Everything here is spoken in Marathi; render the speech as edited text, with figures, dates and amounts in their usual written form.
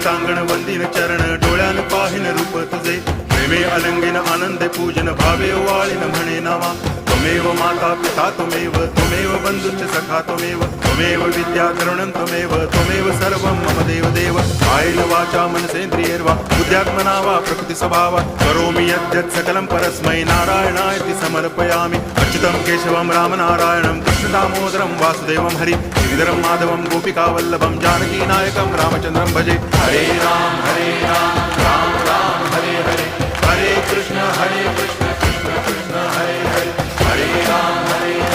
सांगण वंदिन चरण डोळ्यान पाहिन रूप तुझे प्रेमे अलंगिन आनंदे पूजन भावे वाळीन म्हणे नामा त्वमेव माता पिता त्वमेव बंधुश्च सखा त्वमेव विद्या तरुणं त्वमेव सर्वं मम देव कायेन वाचा मनसेन्द्रियैर्वा बुद्ध्यात्मना वा प्रकृति स्वभावात् करोमि यद्यत् सकलं परस्मै नारायणायति समर्पयामि अच्युतं केशवं रामनारायणं कृष्णदामोदरं वासुदेवं हरि गिरिधरं माधवं गोपिकावल्लभं जानकीनायकं रामचन्द्रं भजे हरे राम राम राम हरे हरे हरे कृष्ण